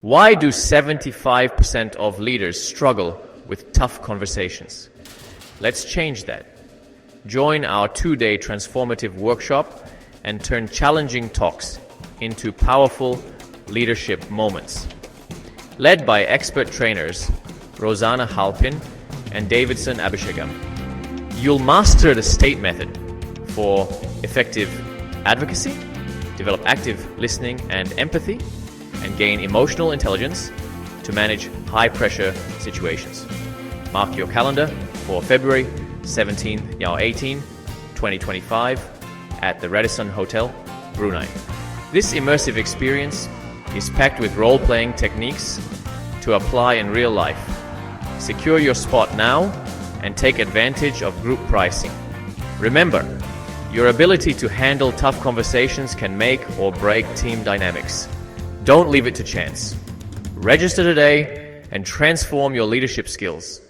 Why do 75% of leaders struggle with tough conversations? Let's change that. Join our 2-day transformative workshop and turn challenging talks into powerful leadership moments. Led by expert trainers Rozana and Davidson Abhishekam, you'll master the STATE method for effective advocacy, develop active listening and empathy, and gain emotional intelligence to manage high-pressure situations. Mark your calendar for February 17th, 2025 at the Radisson Hotel, Brunei. This immersive experience is packed with role-playing techniques to apply in real life. Secure your spot now and take advantage of group pricing. Remember, your ability to handle tough conversations can make or break team dynamics. Don't leave it to chance. Register today and transform your leadership skills.